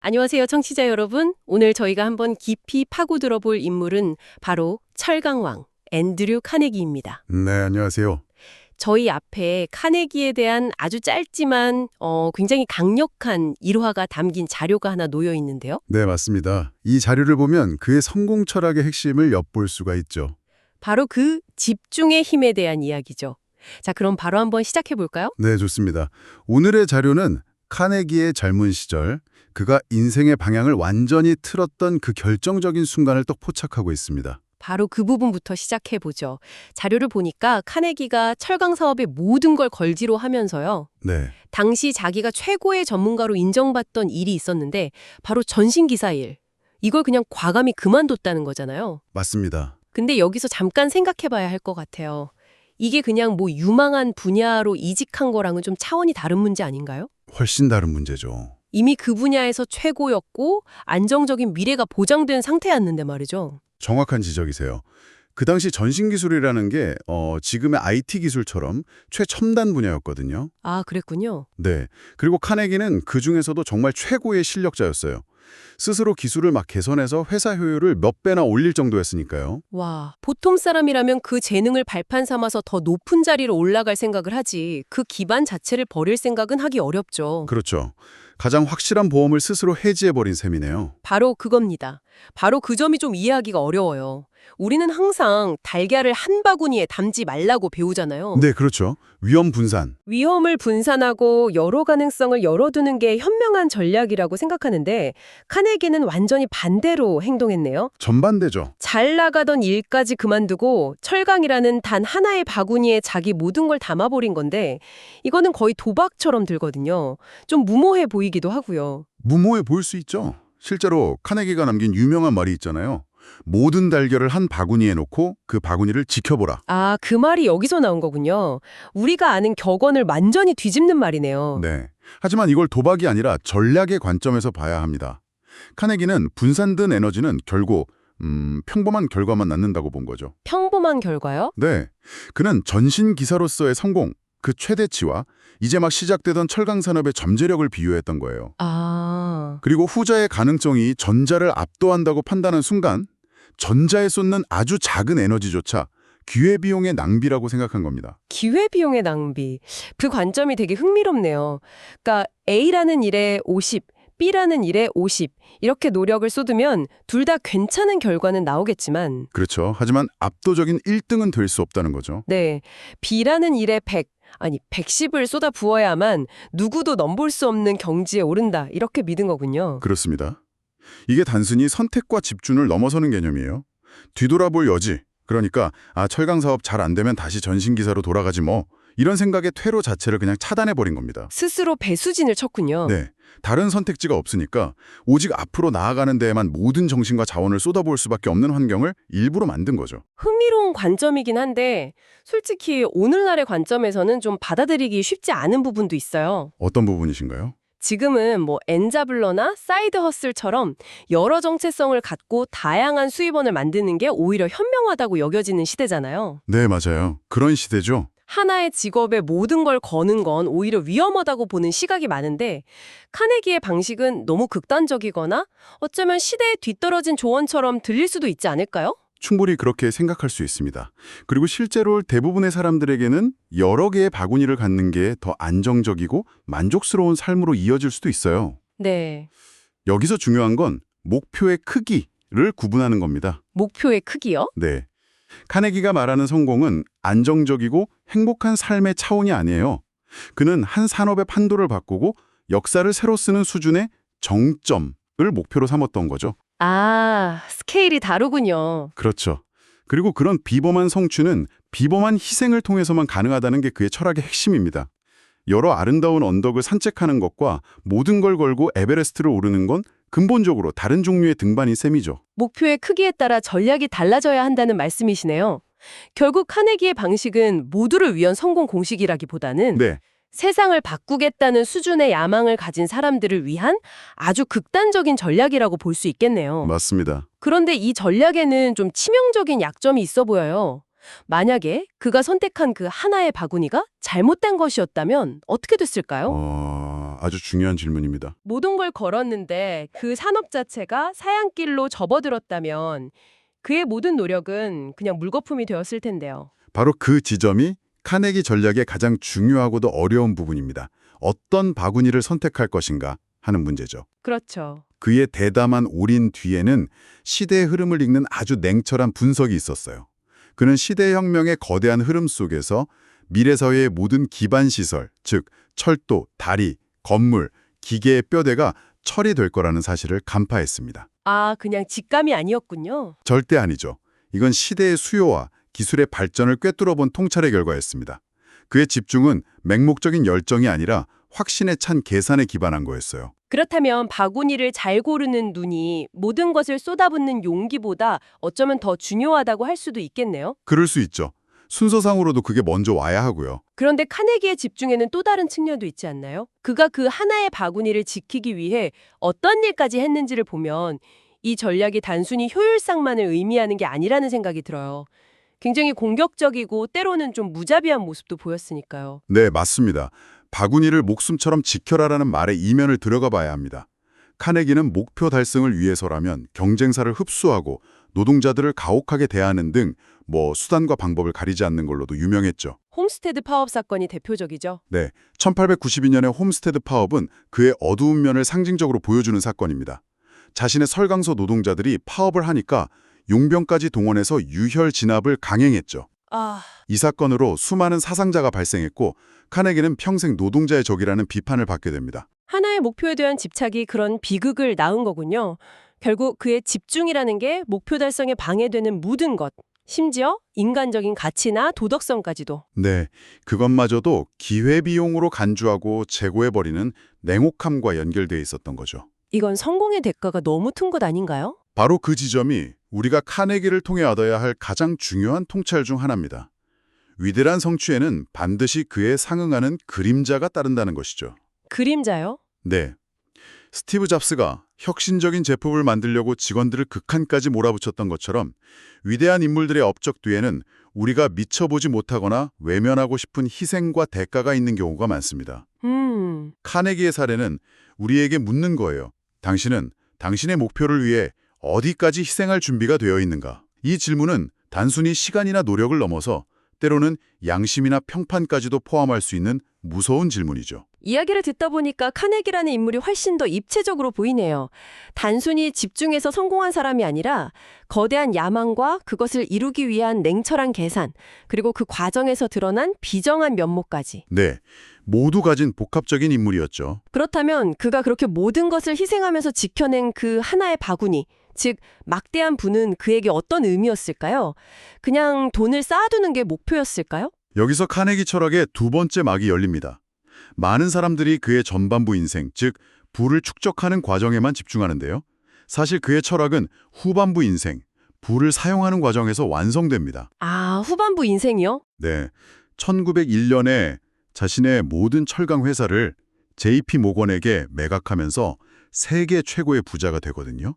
안녕하세요, 청취자 여러분. 오늘 저희가 한번 깊이 파고들어 볼 인물은 바로 철강왕 앤드류 카네기입니다. 네, 안녕하세요. 저희 앞에 카네기에 대한 아주 짧지만 굉장히 강력한 일화가 담긴 자료가 하나 놓여 있는데요. 네, 맞습니다. 이 자료를 보면 그의 성공 철학의 핵심을 엿볼 수가 있죠. 바로 그 집중의 힘에 대한 이야기죠. 자, 그럼 바로 한번 시작해 볼까요? 네, 좋습니다. 오늘의 자료는 카네기의 젊은 시절, 그가 인생의 방향을 완전히 틀었던 그 결정적인 순간을 또 포착하고 있습니다. 바로 그 부분부터 시작해 보죠. 자료를 보니까 카네기가 철강 사업의 모든 걸 걸지로 하면서요. 네, 당시 자기가 최고의 전문가로 인정받던 일이 있었는데 바로 전신기사 일. 이걸 그냥 과감히 그만뒀다는 거잖아요. 맞습니다. 근데 여기서 잠깐 생각해 봐야 할 것 같아요. 이게 그냥 뭐 유망한 분야로 이직한 거랑은 좀 차원이 다른 문제 아닌가요? 훨씬 다른 문제죠. 이미 그 분야에서 최고였고 안정적인 미래가 보장된 상태였는데 말이죠. 정확한 지적이세요. 그 당시 전신기술이라는 게 지금의 IT 기술처럼 최첨단 분야였거든요. 아, 그랬군요. 네, 그리고 카네기는 그 중에서도 정말 최고의 실력자였어요. 스스로 기술을 막 개선해서 회사 효율을 몇 배나 올릴 정도였으니까요. 와, 보통 사람이라면 그 재능을 발판 삼아서 더 높은 자리로 올라갈 생각을 하지 그 기반 자체를 버릴 생각은 하기 어렵죠. 그렇죠. 가장 확실한 보험을 스스로 해지해버린 셈이네요. 바로 그겁니다. 바로 그 점이 좀 이해하기가 어려워요. 우리는 항상 달걀을 한 바구니에 담지 말라고 배우잖아요. 네, 그렇죠. 위험 분산. 위험을 분산하고 여러 가능성을 열어두는 게 현명한 전략이라고 생각하는데 카네기는 완전히 반대로 행동했네요. 전반대죠. 잘 나가던 일까지 그만두고 철강이라는 단 하나의 바구니에 자기 모든 걸 담아버린 건데 이거는 거의 도박처럼 들거든요. 좀 무모해 보이기도 하고요. 무모해 보일 수 있죠. 실제로 카네기가 남긴 유명한 말이 있잖아요. 모든 달걀을 한 바구니에 놓고 그 바구니를 지켜보라. 아, 그 말이 여기서 나온 거군요. 우리가 아는 격언을 완전히 뒤집는 말이네요. 네. 하지만 이걸 도박이 아니라 전략의 관점에서 봐야 합니다. 카네기는 분산된 에너지는 결국 평범한 결과만 낳는다고 본 거죠. 평범한 결과요? 네. 그는 전신 기사로서의 성공, 그 최대치와 이제 막 시작되던 철강 산업의 잠재력을 비유했던 거예요. 아, 그리고 후자의 가능성이 전자를 압도한다고 판단한 순간 전자에 쏟는 아주 작은 에너지조차 기회비용의 낭비라고 생각한 겁니다. 기회비용의 낭비. 그 관점이 되게 흥미롭네요. 그러니까 A라는 일에 50, B라는 일에 50 이렇게 노력을 쏟으면 둘 다 괜찮은 결과는 나오겠지만 그렇죠. 하지만 압도적인 1등은 될 수 없다는 거죠. 네, B라는 일에 100, 아니 110을 쏟아 부어야만 누구도 넘볼 수 없는 경지에 오른다 이렇게 믿은 거군요. 그렇습니다. 이게 단순히 선택과 집중을 넘어서는 개념이에요. 뒤돌아볼 여지, 그러니까 철강 사업 잘 안 되면 다시 전신기사로 돌아가지 뭐 이런 생각의 퇴로 자체를 그냥 차단해버린 겁니다. 스스로 배수진을 쳤군요. 네, 다른 선택지가 없으니까 오직 앞으로 나아가는 데에만 모든 정신과 자원을 쏟아부을 수밖에 없는 환경을 일부러 만든 거죠. 흥미로운 관점이긴 한데 솔직히 오늘날의 관점에서는 좀 받아들이기 쉽지 않은 부분도 있어요. 어떤 부분이신가요? 지금은 뭐 엔자블러나 사이드 허슬처럼 여러 정체성을 갖고 다양한 수입원을 만드는 게 오히려 현명하다고 여겨지는 시대잖아요. 네, 맞아요. 그런 시대죠. 하나의 직업에 모든 걸 거는 건 오히려 위험하다고 보는 시각이 많은데 카네기의 방식은 너무 극단적이거나 어쩌면 시대에 뒤떨어진 조언처럼 들릴 수도 있지 않을까요? 충분히 그렇게 생각할 수 있습니다. 그리고 실제로 대부분의 사람들에게는 여러 개의 바구니를 갖는 게 더 안정적이고 만족스러운 삶으로 이어질 수도 있어요. 네. 여기서 중요한 건 목표의 크기를 구분하는 겁니다. 목표의 크기요? 네. 카네기가 말하는 성공은 안정적이고 행복한 삶의 차원이 아니에요. 그는 한 산업의 판도를 바꾸고 역사를 새로 쓰는 수준의 정점을 목표로 삼았던 거죠. 아, 스케일이 다르군요. 그렇죠. 그리고 그런 비범한 성취는 비범한 희생을 통해서만 가능하다는 게 그의 철학의 핵심입니다. 여러 아름다운 언덕을 산책하는 것과 모든 걸 걸고 에베레스트를 오르는 건 근본적으로 다른 종류의 등반인 셈이죠. 목표의 크기에 따라 전략이 달라져야 한다는 말씀이시네요. 결국 카네기의 방식은 모두를 위한 성공 공식이라기보다는 네, 세상을 바꾸겠다는 수준의 야망을 가진 사람들을 위한 아주 극단적인 전략이라고 볼 수 있겠네요. 맞습니다. 그런데 이 전략에는 좀 치명적인 약점이 있어 보여요. 만약에 그가 선택한 그 하나의 바구니가 잘못된 것이었다면 어떻게 됐을까요? 아주 중요한 질문입니다. 모든 걸 걸었는데 그 산업 자체가 사양길로 접어들었다면 그의 모든 노력은 그냥 물거품이 되었을 텐데요. 바로 그 지점이 카네기 전략의 가장 중요하고도 어려운 부분입니다. 어떤 바구니를 선택할 것인가 하는 문제죠. 그렇죠. 그의 대담한 올인 뒤에는 시대의 흐름을 읽는 아주 냉철한 분석이 있었어요. 그는 시대혁명의 거대한 흐름 속에서 미래 사회의 모든 기반 시설, 즉 철도, 다리, 건물, 기계의 뼈대가 처리될 거라는 사실을 간파했습니다. 아, 그냥 직감이 아니었군요. 절대 아니죠. 이건 시대의 수요와 기술의 발전을 꿰뚫어본 통찰의 결과였습니다. 그의 집중은 맹목적인 열정이 아니라 확신에 찬 계산에 기반한 거였어요. 그렇다면 바구니를 잘 고르는 눈이 모든 것을 쏟아붓는 용기보다 어쩌면 더 중요하다고 할 수도 있겠네요. 그럴 수 있죠. 순서상으로도 그게 먼저 와야 하고요. 그런데 카네기의 집중에는 또 다른 측면도 있지 않나요? 그가 그 하나의 바구니를 지키기 위해 어떤 일까지 했는지를 보면 이 전략이 단순히 효율상만을 의미하는 게 아니라는 생각이 들어요. 굉장히 공격적이고 때로는 좀 무자비한 모습도 보였으니까요. 네, 맞습니다. 바구니를 목숨처럼 지켜라라는 말의 이면을 들어가 봐야 합니다. 카네기는 목표 달성을 위해서라면 경쟁사를 흡수하고 노동자들을 가혹하게 대하는 등 수단과 방법을 가리지 않는 걸로도 유명했죠. 홈스테드 파업 사건이 대표적이죠. 네, 1892년의 홈스테드 파업은 그의 어두운 면을 상징적으로 보여주는 사건입니다. 자신의 설강서 노동자들이 파업을 하니까 용병까지 동원해서 유혈 진압을 강행했죠. 아, 이 사건으로 수많은 사상자가 발생했고 카네기는 평생 노동자의 적이라는 비판을 받게 됩니다. 하나의 목표에 대한 집착이 그런 비극을 낳은 거군요. 결국 그의 집중이라는 게 목표 달성에 방해되는 모든 것, 심지어 인간적인 가치나 도덕성까지도. 네, 그것마저도 기회비용으로 간주하고 재고해버리는 냉혹함과 연결돼 있었던 거죠. 이건 성공의 대가가 너무 큰 것 아닌가요? 바로 그 지점이 우리가 카네기를 통해 얻어야 할 가장 중요한 통찰 중 하나입니다. 위대한 성취에는 반드시 그에 상응하는 그림자가 따른다는 것이죠. 그림자요? 네. 스티브 잡스가 혁신적인 제품을 만들려고 직원들을 극한까지 몰아붙였던 것처럼 위대한 인물들의 업적 뒤에는 우리가 미쳐보지 못하거나 외면하고 싶은 희생과 대가가 있는 경우가 많습니다. 카네기의 사례는 우리에게 묻는 거예요. 당신은 당신의 목표를 위해 어디까지 희생할 준비가 되어 있는가? 이 질문은 단순히 시간이나 노력을 넘어서 때로는 양심이나 평판까지도 포함할 수 있는 무서운 질문이죠. 이야기를 듣다 보니까 카네기라는 인물이 훨씬 더 입체적으로 보이네요. 단순히 집중해서 성공한 사람이 아니라 거대한 야망과 그것을 이루기 위한 냉철한 계산, 그리고 그 과정에서 드러난 비정한 면모까지. 네, 모두 가진 복합적인 인물이었죠. 그렇다면 그가 그렇게 모든 것을 희생하면서 지켜낸 그 하나의 바구니, 즉 막대한 부는 그에게 어떤 의미였을까요? 그냥 돈을 쌓아두는 게 목표였을까요? 여기서 카네기 철학의 두 번째 막이 열립니다. 많은 사람들이 그의 전반부 인생, 즉 부를 축적하는 과정에만 집중하는데요. 사실 그의 철학은 후반부 인생, 부를 사용하는 과정에서 완성됩니다. 아, 후반부 인생이요? 네, 1901년에 자신의 모든 철강 회사를 JP 모건에게 매각하면서 세계 최고의 부자가 되거든요.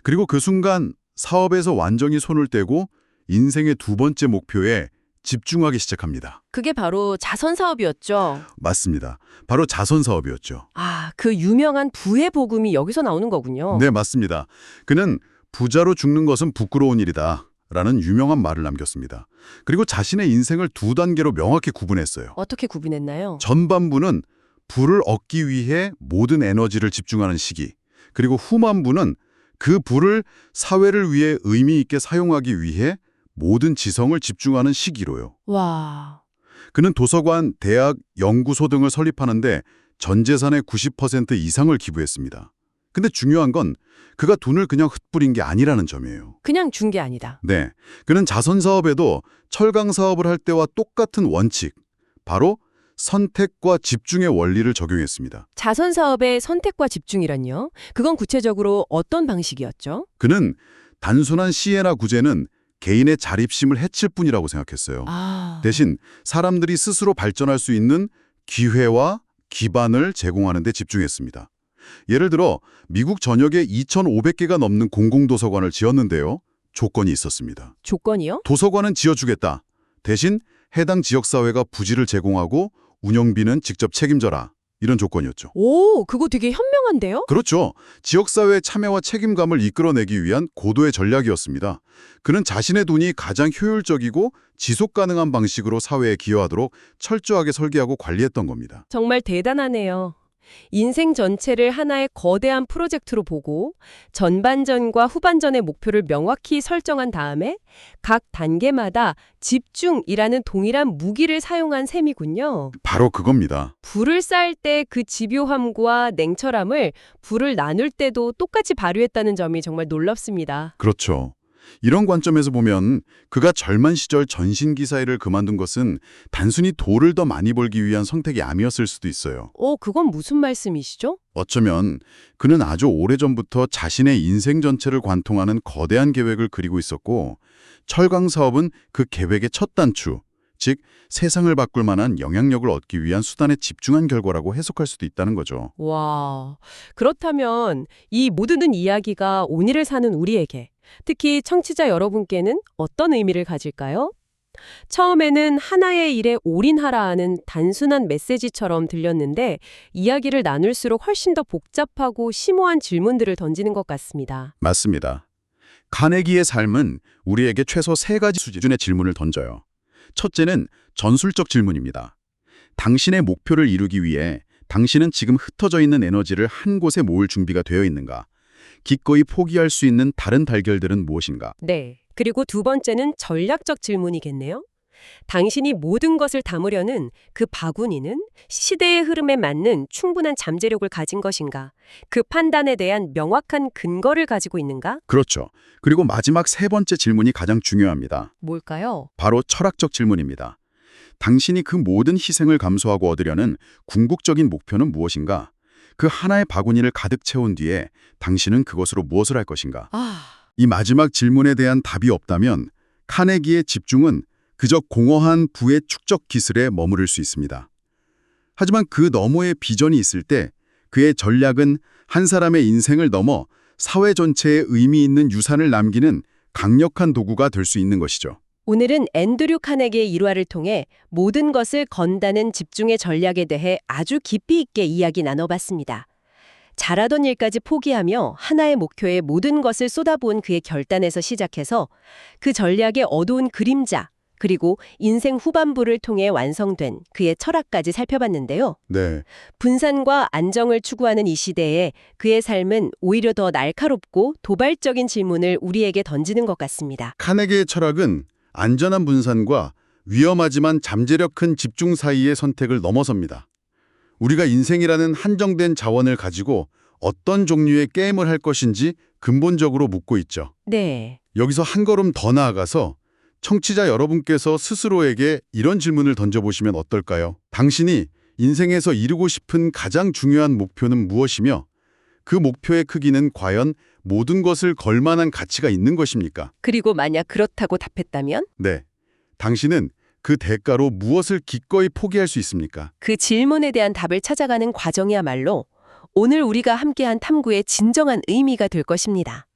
그리고 그 순간 사업에서 완전히 손을 떼고 인생의 두 번째 목표에 집중하기 시작합니다. 그게 바로 자선 사업이었죠. 맞습니다. 바로 자선 사업이었죠. 아, 그 유명한 부의 복음이 여기서 나오는 거군요. 네, 맞습니다. 그는 부자로 죽는 것은 부끄러운 일이다 라는 유명한 말을 남겼습니다. 그리고 자신의 인생을 두 단계로 명확히 구분했어요. 어떻게 구분했나요? 전반부는 부를 얻기 위해 모든 에너지를 집중하는 시기, 그리고 후반부는 그 부를 사회를 위해 의미 있게 사용하기 위해 모든 지성을 집중하는 시기로요. 와, 그는 도서관, 대학, 연구소 등을 설립하는데 전 재산의 90% 이상을 기부했습니다. 근데 중요한 건 그가 돈을 그냥 흩뿌린 게 아니라는 점이에요. 그냥 준 게 아니다. 네, 그는 자선 사업에도 철강 사업을 할 때와 똑같은 원칙, 바로 선택과 집중의 원리를 적용했습니다. 자선 사업의 선택과 집중이란요? 그건 구체적으로 어떤 방식이었죠? 그는 단순한 시혜나 구제는 개인의 자립심을 해칠 뿐이라고 생각했어요. 아, 대신 사람들이 스스로 발전할 수 있는 기회와 기반을 제공하는 데 집중했습니다. 예를 들어 미국 전역에 2,500개가 넘는 공공도서관을 지었는데요. 조건이 있었습니다. 조건이요? 도서관은 지어주겠다. 대신 해당 지역사회가 부지를 제공하고 운영비는 직접 책임져라. 이런 조건이었죠. 오, 그거 되게 현명한데요? 그렇죠. 지역사회의 참여와 책임감을 이끌어내기 위한 고도의 전략이었습니다. 그는 자신의 돈이 가장 효율적이고 지속 가능한 방식으로 사회에 기여하도록 철저하게 설계하고 관리했던 겁니다. 정말 대단하네요. 인생 전체를 하나의 거대한 프로젝트로 보고 전반전과 후반전의 목표를 명확히 설정한 다음에 각 단계마다 집중이라는 동일한 무기를 사용한 셈이군요. 바로 그겁니다. 불을 쌀 때 그 집요함과 냉철함을 불을 나눌 때도 똑같이 발휘했다는 점이 정말 놀랍습니다. 그렇죠. 이런 관점에서 보면 그가 젊은 시절 전신기사일을 그만둔 것은 단순히 돈을 더 많이 벌기 위한 선택이 아니었을 수도 있어요. 그건 무슨 말씀이시죠? 어쩌면 그는 아주 오래전부터 자신의 인생 전체를 관통하는 거대한 계획을 그리고 있었고 철강 사업은 그 계획의 첫 단추, 즉 세상을 바꿀 만한 영향력을 얻기 위한 수단에 집중한 결과라고 해석할 수도 있다는 거죠. 와, 그렇다면 이 모든 이야기가 오늘을 사는 우리에게, 특히 청취자 여러분께는 어떤 의미를 가질까요? 처음에는 하나의 일에 올인하라는 단순한 메시지처럼 들렸는데 이야기를 나눌수록 훨씬 더 복잡하고 심오한 질문들을 던지는 것 같습니다. 맞습니다. 카네기의 삶은 우리에게 최소 3가지 수준의 질문을 던져요. 첫째는 전술적 질문입니다. 당신의 목표를 이루기 위해 당신은 지금 흩어져 있는 에너지를 한 곳에 모을 준비가 되어 있는가? 기꺼이 포기할 수 있는 다른 달걀들은 무엇인가? 네. 그리고 두 번째는 전략적 질문이겠네요. 당신이 모든 것을 담으려는 그 바구니는 시대의 흐름에 맞는 충분한 잠재력을 가진 것인가? 그 판단에 대한 명확한 근거를 가지고 있는가? 그렇죠. 그리고 마지막 3번째 질문이 가장 중요합니다. 뭘까요? 바로 철학적 질문입니다. 당신이 그 모든 희생을 감수하고 얻으려는 궁극적인 목표는 무엇인가? 그 하나의 바구니를 가득 채운 뒤에 당신은 그것으로 무엇을 할 것인가? 이 마지막 질문에 대한 답이 없다면 카네기의 집중은 그저 공허한 부의 축적 기술에 머무를 수 있습니다. 하지만 그 너머의 비전이 있을 때 그의 전략은 한 사람의 인생을 넘어 사회 전체에 의미 있는 유산을 남기는 강력한 도구가 될 수 있는 것이죠. 오늘은 앤드류 카네기의 일화를 통해 모든 것을 건다는 집중의 전략에 대해 아주 깊이 있게 이야기 나눠봤습니다. 잘하던 일까지 포기하며 하나의 목표에 모든 것을 쏟아부은 그의 결단에서 시작해서 그 전략의 어두운 그림자, 그리고 인생 후반부를 통해 완성된 그의 철학까지 살펴봤는데요. 네, 분산과 안정을 추구하는 이 시대에 그의 삶은 오히려 더 날카롭고 도발적인 질문을 우리에게 던지는 것 같습니다. 카네기의 철학은 안전한 분산과 위험하지만 잠재력 큰 집중 사이의 선택을 넘어섭니다. 우리가 인생이라는 한정된 자원을 가지고 어떤 종류의 게임을 할 것인지 근본적으로 묻고 있죠. 네. 여기서 한 걸음 더 나아가서 청취자 여러분께서 스스로에게 이런 질문을 던져보시면 어떨까요? 당신이 인생에서 이루고 싶은 가장 중요한 목표는 무엇이며 그 목표의 크기는 과연 모든 것을 걸 만한 가치가 있는 것입니까? 그리고 만약 그렇다고 답했다면 네. 당신은 그 대가로 무엇을 기꺼이 포기할 수 있습니까? 그 질문에 대한 답을 찾아가는 과정이야말로 오늘 우리가 함께한 탐구의 진정한 의미가 될 것입니다.